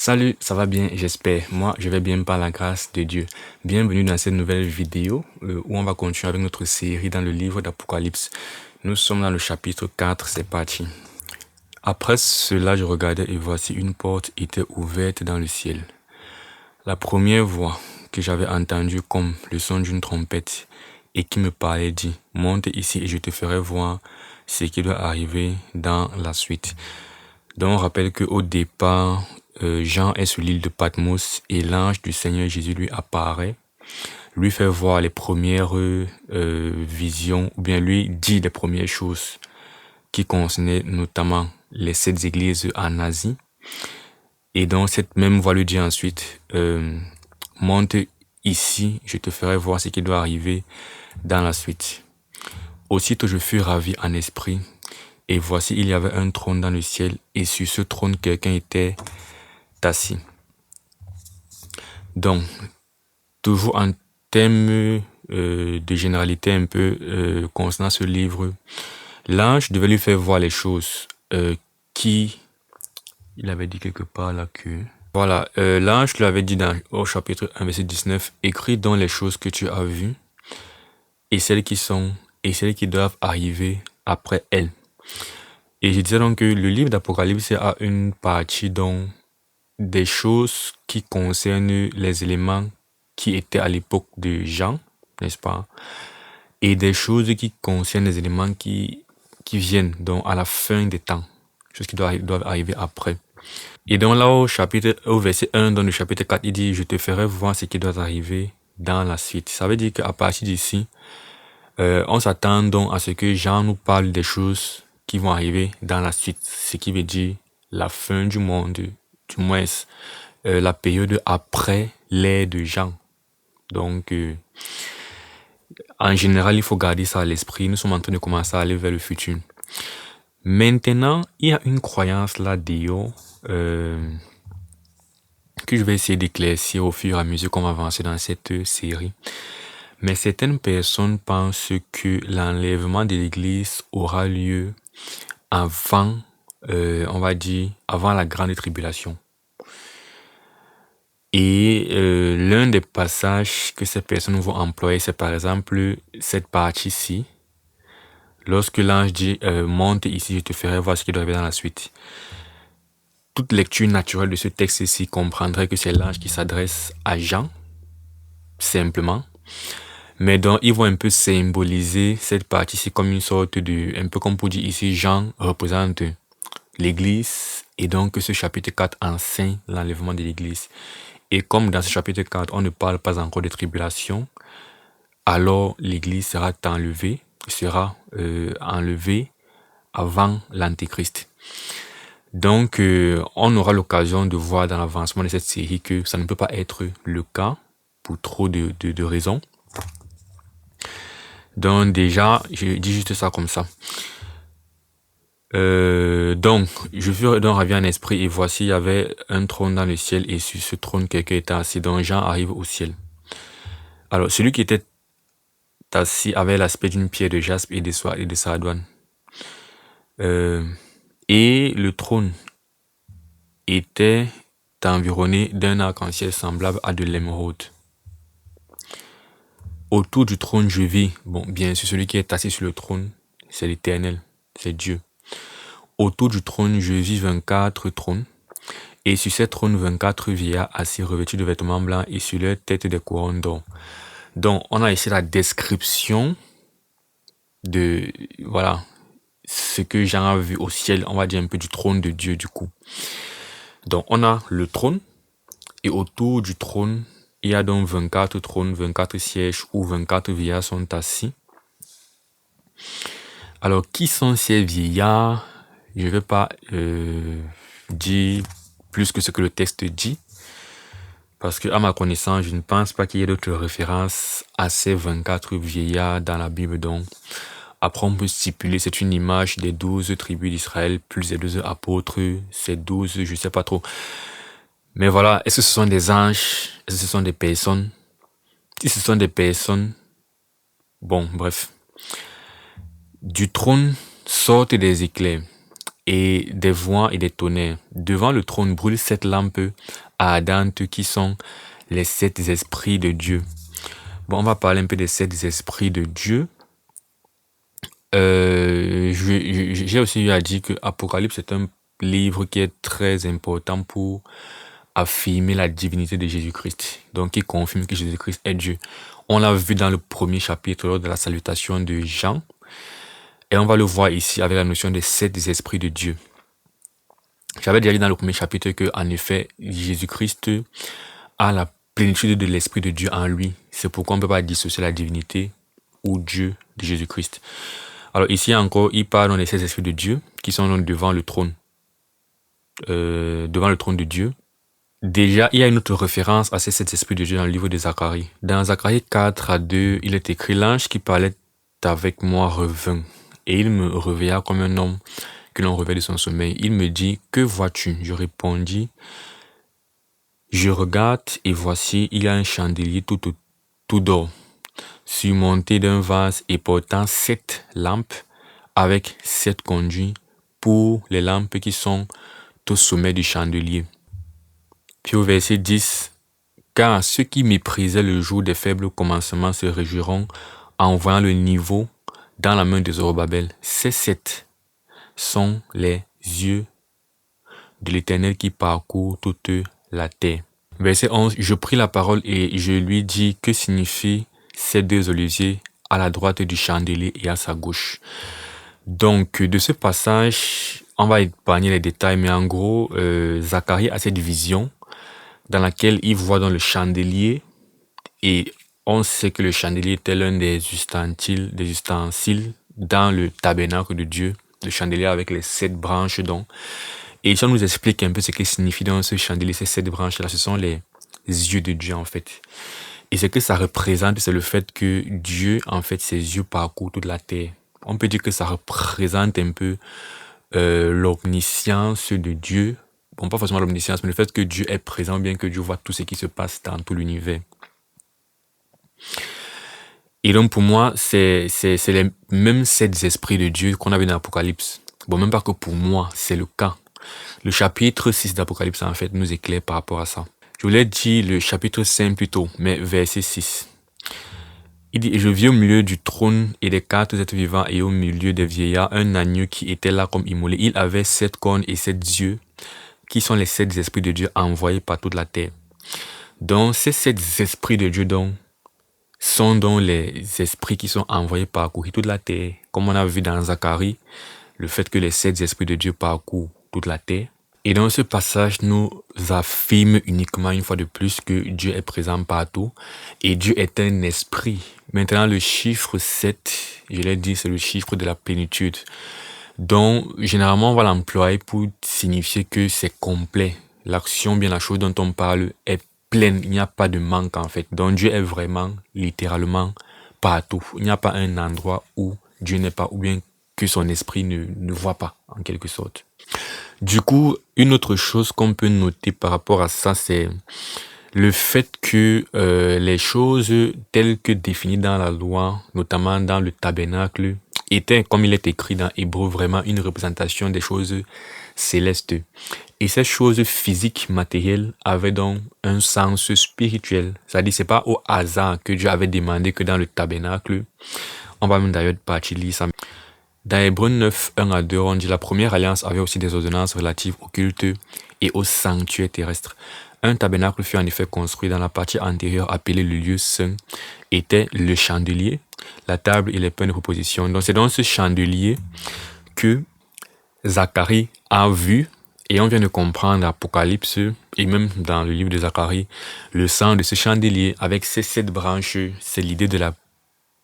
Salut, ça va bien, j'espère. Moi, je vais bien par la grâce de Dieu. Bienvenue dans cette nouvelle vidéo où on va continuer avec notre série dans le livre d'Apocalypse. Nous sommes dans le chapitre 4, c'est parti. Après cela, je regardais et voici une porte était ouverte dans le ciel. La première voix que j'avais entendue comme le son d'une trompette et qui me parlait dit, monte ici et je te ferai voir ce qui doit arriver dans la suite. Donc on rappelle qu'au départ, Jean est sur l'île de Patmos et l'ange du Seigneur Jésus lui apparaît, lui fait voir les premières visions, ou bien lui dit les premières choses qui concernaient notamment les 7 églises en Asie. Et donc cette même voix lui dit ensuite, monte ici, je te ferai voir ce qui doit arriver dans la suite. Aussitôt je fus ravi en esprit, et voici il y avait un trône dans le ciel, et sur ce trône quelqu'un était assis. Donc, toujours en termes de généralité un peu concernant ce livre, l'ange devait lui faire voir les choses qui... Il avait dit quelque part là que... Voilà, l'ange lui avait dit au chapitre 1, verset 19, « Écris donc les choses que tu as vues, et celles qui sont, et celles qui doivent arriver après elles. » Et je disais donc que le livre d'Apocalypse a une partie dont des choses qui concernent les éléments qui étaient à l'époque de Jean, n'est-ce pas? Et des choses qui concernent les éléments qui viennent donc à la fin des temps, choses qui doivent arriver après. Et donc là au verset 1 dans le chapitre 4, il dit, je te ferai voir ce qui doit arriver dans la suite. Ça veut dire qu'à partir d'ici, on s'attend donc à ce que Jean nous parle des choses qui vont arriver dans la suite, ce qui veut dire la fin du monde, du moins la période après l'ère de Jean. Donc, en général, il faut garder ça à l'esprit. Nous sommes en train de commencer à aller vers le futur. Maintenant, il y a une croyance là-dedans que je vais essayer d'éclaircir au fur et à mesure qu'on va avancer dans cette série. Mais certaines personnes pensent que l'enlèvement de l'Église aura lieu avant, on va dire, avant la grande tribulation. Et l'un des passages que ces personnes vont employer, c'est par exemple cette partie-ci. Lorsque l'ange dit « monte ici, je te ferai voir ce qui doit arriver dans la suite ». Toute lecture naturelle de ce texte-ci comprendrait que c'est l'ange qui s'adresse à Jean, simplement. Mais donc, ils vont un peu symboliser cette partie-ci comme une sorte de... Un peu comme pour dire ici, Jean représente l'Église. Et donc, ce chapitre 4 enseigne l'enlèvement de l'Église. Et comme dans ce chapitre 4, on ne parle pas encore de tribulation, alors l'Église sera enlevée avant l'Antéchrist. Donc, on aura l'occasion de voir dans l'avancement de cette série que ça ne peut pas être le cas pour trop de raisons. Donc déjà, je dis juste ça comme ça. Donc, je fus donc ravi en esprit et voici, il y avait un trône dans le ciel et sur ce trône, quelqu'un était assis. Donc, Jean arrive au ciel. Alors, celui qui était assis avait l'aspect d'une pierre de jaspe et de sardoine. Et le trône était environné d'un arc-en-ciel semblable à de l'émeraude. Autour du trône, je vis, bien sûr, celui qui est assis sur le trône, c'est l'Éternel, c'est Dieu. Autour du trône, je vis 24 trônes, et sur ces trônes, 24 vieillards assis revêtus de vêtements blancs et sur leur tête des couronnes d'or. Donc, on a ici la description de, voilà, ce que Jean a vu au ciel, on va dire un peu du trône de Dieu du coup. Donc, on a le trône, et autour du trône, il y a donc 24 trônes, 24 sièges où 24 vieillards sont assis. Alors, qui sont ces vieillards? Je ne vais pas dire plus que ce que le texte dit. Parce que, à ma connaissance, je ne pense pas qu'il y ait d'autres références à ces 24 vieillards dans la Bible. Donc, après, on peut stipuler, c'est une image des 12 tribus d'Israël, plus les 12 apôtres, c'est 12, je ne sais pas trop. Mais voilà, est-ce que ce sont des anges? Est-ce que ce sont des personnes? Si ce sont des personnes, bon, bref. Du trône sortent des éclairs. et des voix et des tonnerres. Devant le trône brûlent 7 lampes ardentes qui sont les 7 esprits de Dieu. Bon, on va parler un peu des 7 esprits de Dieu. J'ai aussi eu à dire que Apocalypse est un livre qui est très important pour affirmer la divinité de Jésus-Christ. Donc, qui confirme que Jésus-Christ est Dieu. On l'a vu dans le premier chapitre lors de la salutation de Jean. Et on va le voir ici avec la notion des 7 esprits de Dieu. J'avais déjà dit dans le premier chapitre que, en effet, Jésus-Christ a la plénitude de l'Esprit de Dieu en lui. C'est pourquoi on ne peut pas dissocier la divinité ou Dieu de Jésus-Christ. Alors ici encore, il parle des 7 esprits de Dieu qui sont donc devant le trône de Dieu. Déjà, il y a une autre référence à ces 7 esprits de Dieu dans le livre de Zacharie. Dans Zacharie 4:2, il est écrit « L'ange qui parlait avec moi revint, et il me réveilla comme un homme que l'on réveille de son sommeil. Il me dit, que vois-tu ? Je répondis, je regarde et voici, il y a un chandelier tout d'or, surmonté d'un vase et portant 7 lampes avec 7 conduits pour les lampes qui sont au sommet du chandelier. » Puis au verset 10, « Car ceux qui méprisaient le jour des faibles commencements se réjouiront en voyant le niveau dans la main de Zorobabel. Ces 7 sont les yeux de l'Éternel qui parcourt toute la terre. » Verset 11, « Je pris la parole et je lui dis, que signifient ces 2 oliviers à la droite du chandelier et à sa gauche ?» Donc, de ce passage, on va épargner les détails, mais en gros, Zacharie a cette vision dans laquelle il voit dans le chandelier, et on sait que le chandelier était l'un des ustensiles dans le tabernacle de Dieu, le chandelier avec les 7 branches donc. Et ça nous explique un peu ce que signifie dans ce chandelier, ces 7 branches-là, ce sont les yeux de Dieu en fait. Et ce que ça représente, c'est le fait que Dieu, en fait, ses yeux parcourent toute la terre. On peut dire que ça représente un peu l'omniscience de Dieu. Bon, pas forcément l'omniscience, mais le fait que Dieu est présent, bien que Dieu voit tout ce qui se passe dans tout l'univers. Et donc pour moi, c'est les mêmes 7 esprits de Dieu qu'on avait dans l'Apocalypse. Bon, même pas que pour moi, c'est le cas. Le chapitre 6 d'Apocalypse, en fait, nous éclaire par rapport à ça. Je voulais dire le chapitre 5 plutôt, mais verset 6. Il dit, « Et je vis au milieu du trône et des 4 êtres vivants et au milieu des vieillards un agneau qui était là comme immolé. Il avait 7 cornes et 7 yeux, qui sont les 7 esprits de Dieu envoyés par toute la terre. » Donc, ces 7 esprits de Dieu donc, sont donc les esprits qui sont envoyés parcourir toute la terre. Comme on a vu dans Zacharie, le fait que les 7 esprits de Dieu parcourent toute la terre. Et dans ce passage, nous affirme uniquement une fois de plus que Dieu est présent partout et Dieu est un esprit. Maintenant, le chiffre 7, je l'ai dit, c'est le chiffre de la plénitude. Donc, généralement, on va l'employer pour signifier que c'est complet. L'action, bien la chose dont on parle, est pleine. Il n'y a pas de manque en fait. Donc, Dieu est vraiment, littéralement, partout. Il n'y a pas un endroit où Dieu n'est pas, ou bien que son esprit ne voit pas, en quelque sorte. Du coup, une autre chose qu'on peut noter par rapport à ça, c'est le fait que les choses telles que définies dans la loi, notamment dans le tabernacle, étaient, comme il est écrit dans Hébreu, vraiment une représentation des choses célestes. Et ces choses physiques, matérielles, avaient donc un sens spirituel. C'est-à-dire, c'est pas au hasard que Dieu avait demandé que dans le tabernacle, on va même d'ailleurs partir lire ça. Dans Hébreux 9, 1-2, on dit la première alliance avait aussi des ordonnances relatives au culte et au sanctuaire terrestre. Un tabernacle fut en effet construit dans la partie antérieure appelée le lieu saint, était le chandelier, la table et les pains de proposition. Donc c'est dans ce chandelier que Zacharie a vu, et on vient de comprendre l'Apocalypse, et même dans le livre de Zacharie, le sang de ce chandelier avec ces 7 branches, c'est l'idée de la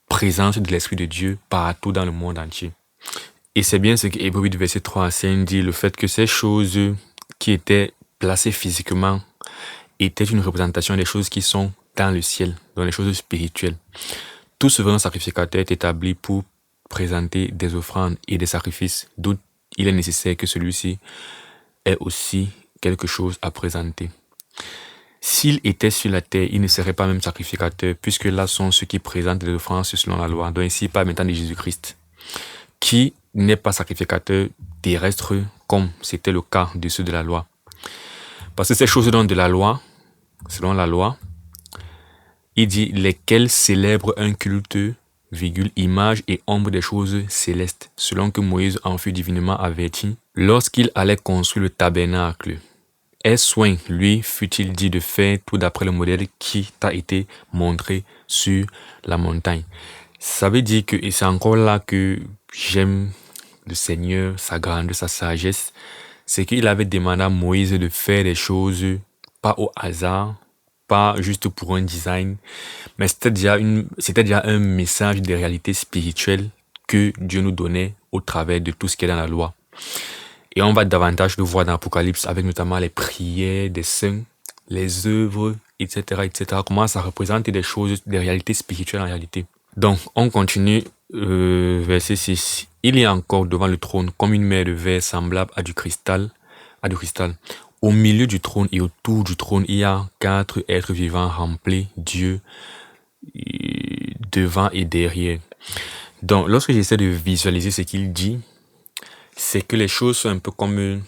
présence de l'Esprit de Dieu partout dans le monde entier. Et c'est bien ce que Hébreux 8, verset 3 à 5 dit, le fait que ces choses qui étaient placées physiquement étaient une représentation des choses qui sont dans le ciel, dans les choses spirituelles. Tout souverain sacrificateur est établi pour présenter des offrandes et des sacrifices, d'où il est nécessaire que celui-ci ait aussi quelque chose à présenter. S'il était sur la terre, il ne serait pas même sacrificateur, puisque là sont ceux qui présentent des offrandes selon la loi. Donc ici, pas maintenant de Jésus-Christ, qui n'est pas sacrificateur terrestre comme c'était le cas de ceux de la loi. Parce que ces choses dont de la loi, selon la loi, il dit lesquels célèbrent un culte, virgule, image et ombre des choses célestes, selon que Moïse en fut divinement averti lorsqu'il allait construire le tabernacle. Aie soin, lui, fut-il dit de faire tout d'après le modèle qui t'a été montré sur la montagne. Ça veut dire que, et c'est encore là que j'aime le Seigneur, sa grandeur, sa sagesse, c'est qu'il avait demandé à Moïse de faire des choses pas au hasard, pas juste pour un design, mais c'était déjà un message de réalité spirituelle que Dieu nous donnait au travers de tout ce qui est dans la loi. Et on va davantage le voir dans l'Apocalypse avec notamment les prières des saints, les œuvres, etc., etc. Comment ça représente des choses, des réalités spirituelles en réalité. Donc, on continue, verset 6. Il y a encore devant le trône comme une mer de verre semblable à du cristal. Au milieu du trône et autour du trône, il y a 4 êtres vivants remplis Dieu devant et derrière. Donc, lorsque j'essaie de visualiser ce qu'il dit, c'est que les choses sont un peu comme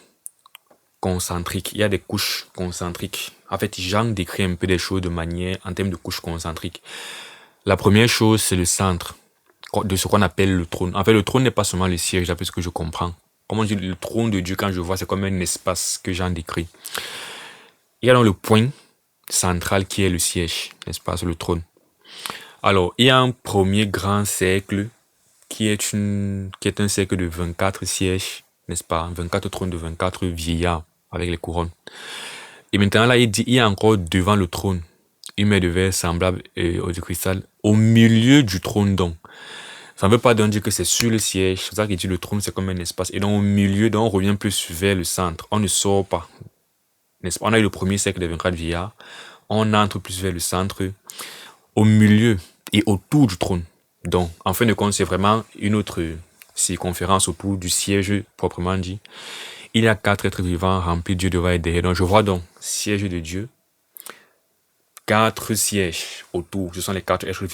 concentriques. Il y a des couches concentriques. En fait, Jean décrit un peu des choses de manière en termes de couches concentriques. La première chose, c'est le centre de ce qu'on appelle le trône. En fait, le trône n'est pas seulement le siège, d'après ce que je comprends. Comment dire, le trône de Dieu, quand je vois, c'est comme un espace que Jean décrit. Il y a donc le point central qui est le siège, l'espace, le trône. Alors, il y a un premier grand cercle qui est un cercle de 24 sièges, n'est-ce pas? 24 trônes de 24 vieillards avec les couronnes. Et maintenant, là, il dit, il y a encore devant le trône une mer de verre semblable au de cristal, au milieu du trône donc. Ça ne veut pas donc dire que c'est sur le siège, c'est ça qu'il dit le trône c'est comme un espace. Et donc au milieu, donc on revient plus vers le centre, on ne sort pas. N'est-ce pas? On a eu le premier cercle de 24 vieillards, on entre plus vers le centre, au milieu et autour du trône. Donc en fin de compte, c'est vraiment une autre circonférence autour du siège proprement dit. Il y a 4 êtres vivants remplis de Dieu devant et derrière. Donc je vois donc siège de Dieu, 4 sièges autour, ce sont les 4 êtres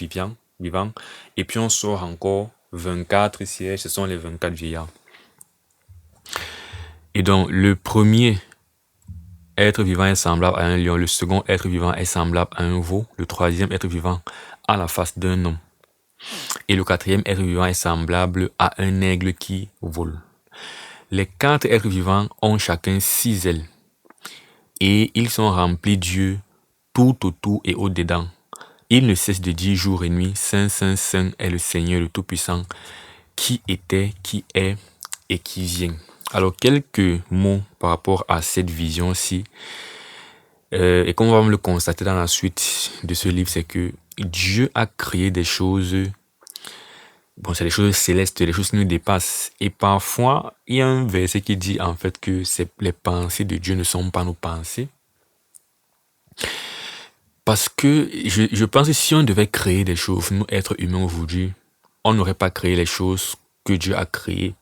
vivants. Et puis on sort encore 24 sièges, ce sont les 24 vieillards. Et donc le premier être vivant est semblable à un lion, le second être vivant est semblable à un veau, le troisième être vivant a la face d'un homme. Et le quatrième être vivant est semblable à un aigle qui vole. Les 4 êtres vivants ont chacun 6 ailes. Et ils sont remplis Dieu tout autour et au-dedans. Il ne cesse de dire jour et nuit, Saint, Saint, Saint est le Seigneur le Tout-Puissant, qui était, qui est et qui vient. Alors, quelques mots par rapport à cette vision-ci. Et comme on va le constater dans la suite de ce livre, c'est que Dieu a créé des choses, bon, c'est des choses célestes, des choses qui nous dépassent. Et parfois, il y a un verset qui dit en fait que les pensées de Dieu ne sont pas nos pensées. Parce que je pense que si on devait créer des choses, nous, êtres humains aujourd'hui, on n'aurait pas créé les choses que Dieu a créées.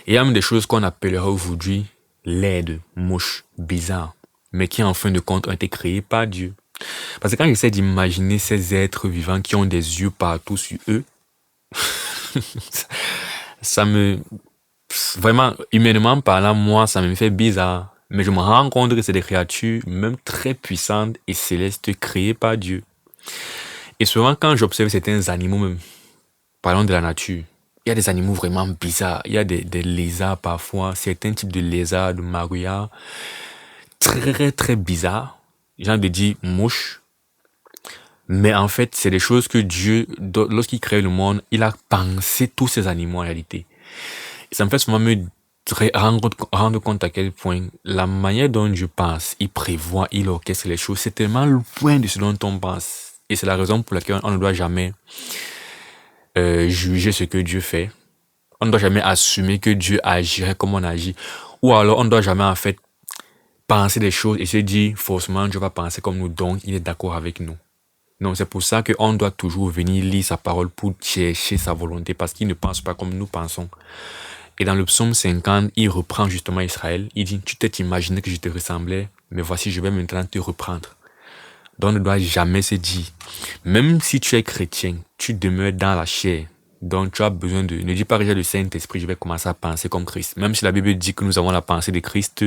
Et il y a même des choses qu'on appellerait aujourd'hui laides, moches, bizarres, mais qui en fin de compte ont été créées par Dieu. Parce que quand j'essaie d'imaginer ces êtres vivants qui ont des yeux partout sur eux, ça me... Vraiment, humainement parlant, moi, ça me fait bizarre. Mais je me rends compte que c'est des créatures même très puissantes et célestes créées par Dieu. Et souvent, quand j'observe certains animaux même, parlons de la nature, il y a des animaux vraiment bizarres. Il y a des lézards parfois, certains types de lézards, de marouillards, très très bizarres. J'ai envie de dire mouches. Mais en fait, c'est des choses que Dieu, lorsqu'il crée le monde, il a pensé tous ces animaux en réalité. Et ça me fait souvent me rendre compte à quel point la manière dont Dieu pense, il prévoit, il orchestre les choses, c'est tellement loin de ce dont on pense. Et c'est la raison pour laquelle on ne doit jamais juger ce que Dieu fait. On ne doit jamais assumer que Dieu agirait comme on agit. Ou alors on ne doit jamais en fait penser des choses et se dire forcément Dieu va penser comme nous, donc il est d'accord avec nous. Non, c'est pour ça qu'on doit toujours venir lire sa parole pour chercher sa volonté parce qu'il ne pense pas comme nous pensons. Et dans le psaume 50, il reprend justement Israël. Il dit, tu t'es imaginé que je te ressemblais, mais voici, je vais maintenant te reprendre. Donc, on ne doit jamais se dire, même si tu es chrétien, tu demeures dans la chair, Donc tu as besoin de... Ne dis pas que j'ai le Saint-Esprit, je vais commencer à penser comme Christ. Même si la Bible dit que nous avons la pensée de Christ,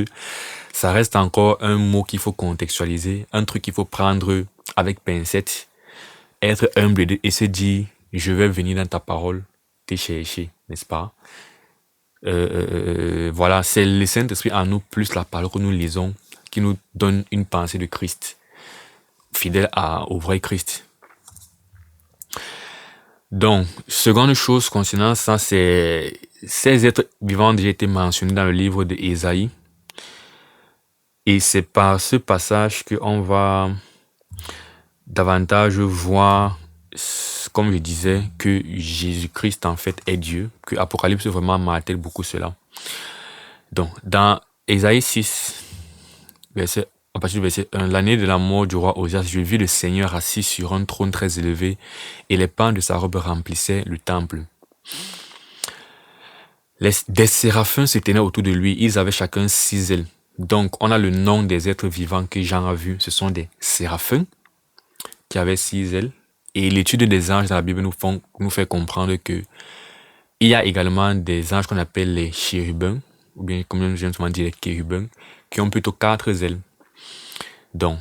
ça reste encore un mot qu'il faut contextualiser, un truc qu'il faut prendre avec pincette, être humble et se dire, je vais venir dans ta parole, te chercher, n'est-ce pas? Voilà, c'est le Saint-Esprit en nous, plus la parole que nous lisons, qui nous donne une pensée de Christ, fidèle au vrai Christ. Donc, seconde chose concernant ça, c'est ces êtres vivants ont déjà été mentionnés dans le livre d'Ésaïe. Et c'est par ce passage qu'on va davantage voir, comme je disais, que Jésus-Christ en fait est Dieu, que Apocalypse vraiment martèle beaucoup cela. Donc, dans Ésaïe 6, à partir du verset 1, l'année de la mort du roi Osias, je vis le Seigneur assis sur un trône très élevé, et les pans de sa robe remplissaient le temple. Des séraphins se tenaient autour de lui, ils avaient chacun 6 ailes. Donc, on a le nom des êtres vivants que Jean a vus, ce sont des séraphins qui avaient 6 ailes. Et l'étude des anges dans la Bible nous fait comprendre que il y a également des anges qu'on appelle les chérubins, ou bien comme j'aime souvent dire les chérubins, qui ont plutôt 4 ailes. Donc,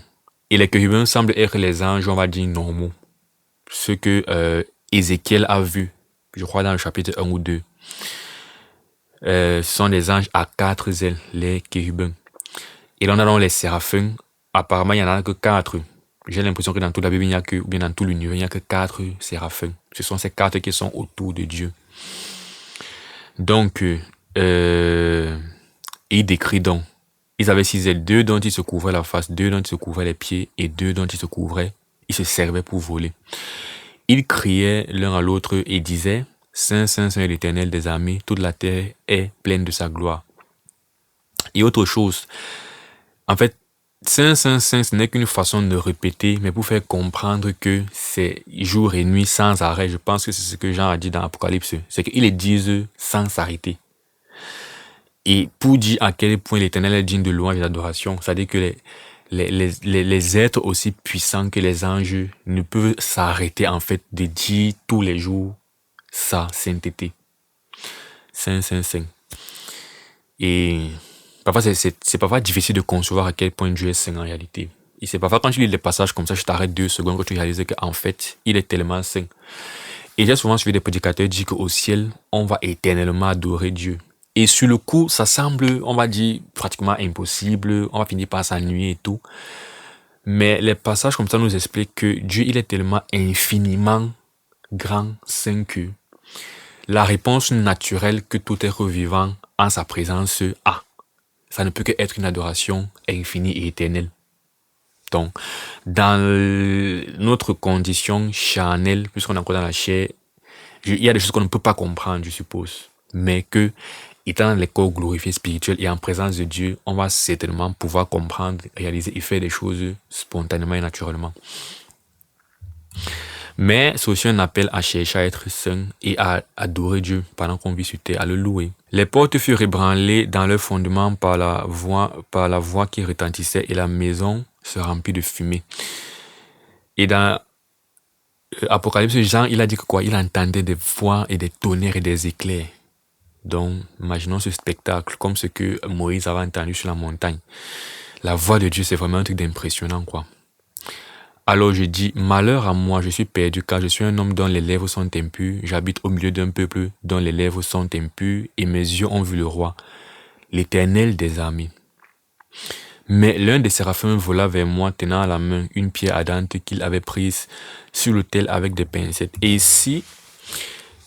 et les chérubins semblent être les anges, on va dire, normaux. Ce que Ézéchiel a vu, je crois dans le chapitre 1 ou 2. Ce sont des anges à 4 ailes, les chérubins. Et là, on a donc les séraphins. Apparemment, il n'y en a que 4. J'ai l'impression que dans toute la Bible, ou bien dans tout l'univers, il n'y a que 4 séraphins. Ce sont ces 4 qui sont autour de Dieu. Donc, il décrit donc, ils avaient 6 ailes, 2 dont ils se couvraient la face, 2 dont ils se couvraient les pieds, et 2 dont ils se servaient pour voler. Ils criaient l'un à l'autre et disaient, Saint, Saint, Saint l'Éternel des armées, toute la terre est pleine de sa gloire. Et autre chose, en fait, Saint, Saint, Saint, ce n'est qu'une façon de répéter, mais pour faire comprendre que c'est jour et nuit sans arrêt. Je pense que c'est ce que Jean a dit dans Apocalypse. C'est qu'ils les disent sans s'arrêter. Et pour dire à quel point l'Éternel est digne de louange et d'adoration, c'est-à-dire que les êtres aussi puissants que les anges ne peuvent s'arrêter en fait de dire tous les jours sa sainteté. Saint, Saint, Saint. Et parfois, c'est parfois difficile de concevoir à quel point Dieu est saint en réalité. Et c'est parfois quand tu lis des passages comme ça, je t'arrête 2 secondes que tu réalises qu'en fait, il est tellement saint. Et j'ai souvent suivi des prédicateurs dire qu'au ciel, on va éternellement adorer Dieu. Et sur le coup, ça semble, on va dire, pratiquement impossible. On va finir par s'ennuyer et tout. Mais les passages comme ça nous expliquent que Dieu, il est tellement infiniment grand, saint que la réponse naturelle que tout être vivant en sa présence a, ça ne peut qu'être une adoration infinie et éternelle. Donc, dans notre condition charnelle, puisqu'on est encore dans la chair, il y a des choses qu'on ne peut pas comprendre, je suppose. Mais que, étant dans les corps glorifiés spirituels et en présence de Dieu, on va certainement pouvoir comprendre, réaliser et faire des choses spontanément et naturellement. Mais c'est aussi un appel à chercher à être saint et à adorer Dieu pendant qu'on vit sur terre, à le louer. Les portes furent ébranlées dans leur fondement par la voix qui retentissait et la maison se remplit de fumée. Et dans Apocalypse, Jean, il a dit que quoi? Il entendait des voix et des tonnerres et des éclairs. Donc, imaginons ce spectacle comme ce que Moïse avait entendu sur la montagne. La voix de Dieu, c'est vraiment un truc d'impressionnant, quoi. Alors je dis, malheur à moi, je suis perdu, car je suis un homme dont les lèvres sont impures. J'habite au milieu d'un peuple dont les lèvres sont impures, et mes yeux ont vu le roi, l'Éternel des armées. Mais l'un des séraphins vola vers moi, tenant à la main une pierre ardente qu'il avait prise sur l'autel avec des pincettes. Et ici,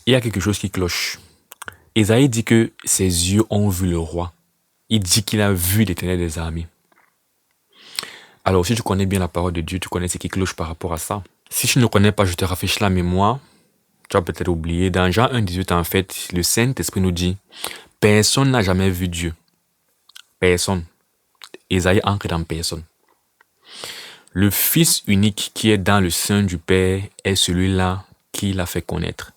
il y a quelque chose qui cloche. Ésaïe dit que ses yeux ont vu le roi. Il dit qu'il a vu l'Éternel des armées. Alors, si tu connais bien la parole de Dieu, tu connais ce qui cloche par rapport à ça. Si tu ne connais pas, je te rafraîchis la mémoire. Tu as peut-être oublié. Dans Jean 1,18, en fait, le Saint-Esprit nous dit « Personne n'a jamais vu Dieu. » Personne. Ésaïe entre dans personne. Le Fils unique qui est dans le sein du Père est celui-là qui l'a fait connaître.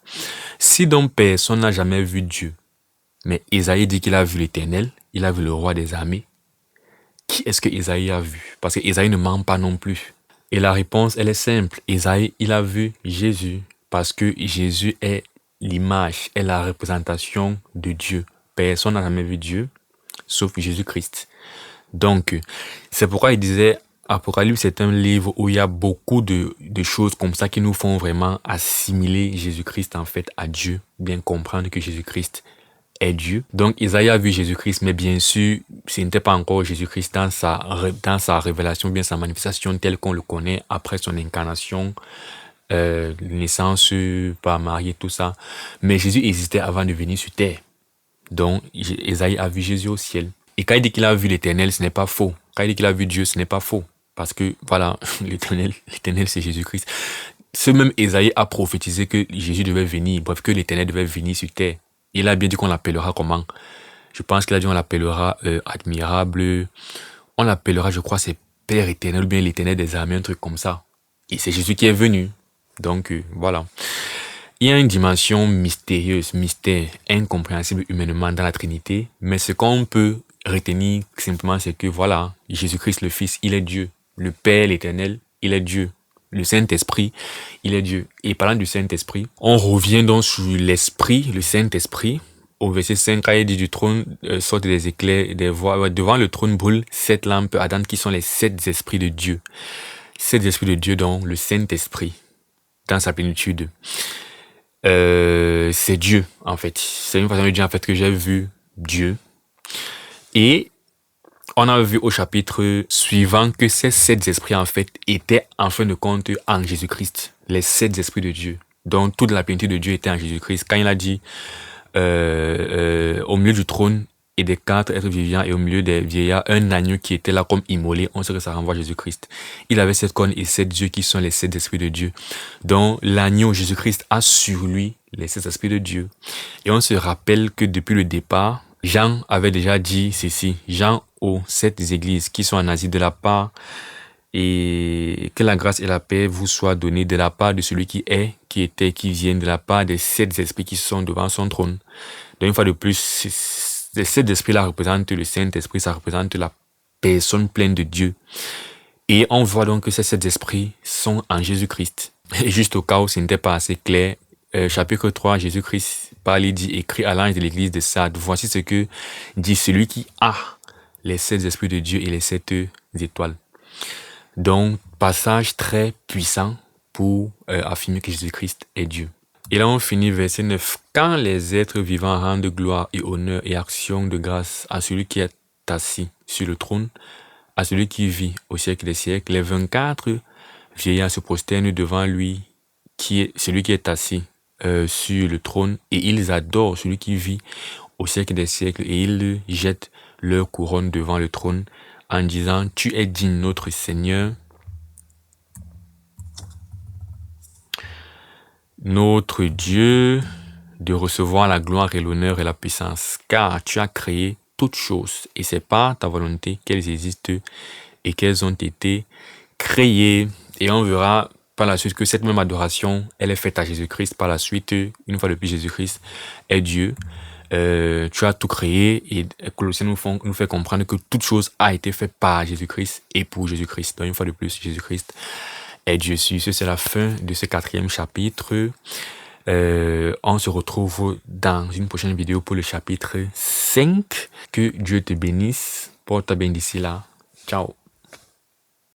Si donc personne n'a jamais vu Dieu, mais Ésaïe dit qu'il a vu l'Éternel, il a vu le roi des armées, qui est-ce que Ésaïe a vu? Parce que Ésaïe ne ment pas non plus. Et la réponse, elle est simple. Ésaïe, il a vu Jésus parce que Jésus est l'image, est la représentation de Dieu. Personne n'a jamais vu Dieu, sauf Jésus-Christ. Donc, c'est pourquoi il disait, Apocalypse, c'est un livre où il y a beaucoup de choses comme ça qui nous font vraiment assimiler Jésus-Christ en fait à Dieu, bien comprendre que Jésus-Christ est Dieu. Donc, Isaïe a vu Jésus-Christ, mais bien sûr, ce n'était pas encore Jésus-Christ dans sa révélation, bien sa manifestation telle qu'on le connaît après son incarnation, naissance par Marie et tout ça. Mais Jésus existait avant de venir sur terre. Donc, Isaïe a vu Jésus au ciel. Et quand il dit qu'il a vu l'Éternel, ce n'est pas faux. Quand il dit qu'il a vu Dieu, ce n'est pas faux. Parce que, voilà, l'Éternel, c'est Jésus-Christ. Ce même Isaïe a prophétisé que Jésus devait venir, bref, que l'Éternel devait venir sur terre. Il a bien dit qu'on l'appellera comment? Je pense qu'il a dit qu'on l'appellera admirable. On l'appellera, je crois, c'est Père éternel ou bien l'Éternel des armées, un truc comme ça. Et c'est Jésus qui est venu. Donc, voilà. Il y a une dimension mystérieuse, mystère, incompréhensible humainement dans la Trinité, mais ce qu'on peut retenir simplement, c'est que voilà, Jésus-Christ le Fils, il est Dieu. Le Père, l'Éternel, il est Dieu. Le Saint-Esprit, il est Dieu. Et parlant du Saint-Esprit, on revient donc sur l'Esprit, le Saint-Esprit. Au verset 5, quand il dit du trône sortent des éclairs, des voix. Devant le trône brûlent 7 lampes ardentes qui sont les 7 esprits de Dieu. 7 esprits de Dieu, dont le Saint-Esprit, dans sa plénitude. C'est Dieu, en fait. C'est une façon de dire, en fait, que j'ai vu Dieu. Et on a vu au chapitre suivant que ces 7 esprits, en fait, étaient, en fin de compte, en Jésus-Christ. Les 7 esprits de Dieu. Donc, toute la plénitude de Dieu était en Jésus-Christ. Quand il a dit, au milieu du trône et des 4 êtres vivants et au milieu des vieillards, un agneau qui était là comme immolé, on sait que ça renvoie à Jésus-Christ. Il avait 7 cornes et 7 yeux qui sont les 7 esprits de Dieu. Donc l'agneau Jésus-Christ a sur lui les 7 esprits de Dieu. Et on se rappelle que depuis le départ, Jean avait déjà dit ceci. Jean aux 7 églises qui sont en Asie, de la part et que la grâce et la paix vous soient données de la part de celui qui est, qui était, qui vient, de la part des 7 esprits qui sont devant son trône. Donc une fois de plus, les 7 esprits-là représentent le Saint-Esprit, ça représente la personne pleine de Dieu. Et on voit donc que ces 7 esprits sont en Jésus-Christ. Et juste au cas où ce n'était pas assez clair, chapitre 3, Jésus-Christ parle et dit, écrit à l'ange de l'église de Sardes, voici ce que dit celui qui a les 7 esprits de Dieu et les 7 étoiles. Donc, passage très puissant pour affirmer que Jésus-Christ est Dieu. Et là, on finit verset 9. Quand les êtres vivants rendent gloire et honneur et action de grâce à celui qui est assis sur le trône, à celui qui vit au siècle des siècles, les 24 vieillards se prosternent devant lui, qui est celui qui est assis sur le trône, et ils adorent celui qui vit au siècle des siècles, et ils jettent leur couronne devant le trône, en disant, tu es digne, notre Seigneur, notre Dieu, de recevoir la gloire et l'honneur et la puissance, car tu as créé toutes choses, et c'est par ta volonté qu'elles existent et qu'elles ont été créées. Et on verra par la suite que cette même adoration, elle est faite à Jésus-Christ. Par la suite, une fois de plus, Jésus-Christ est Dieu. Tu as tout créé, et Colossiens nous fait comprendre que toute chose a été faite par Jésus-Christ et pour Jésus-Christ. Donc une fois de plus, Jésus-Christ est Dieu. C'est la fin de ce 4e chapitre. On se retrouve dans une prochaine vidéo pour le chapitre 5. Que Dieu te bénisse. Porte bien d'ici là. Ciao.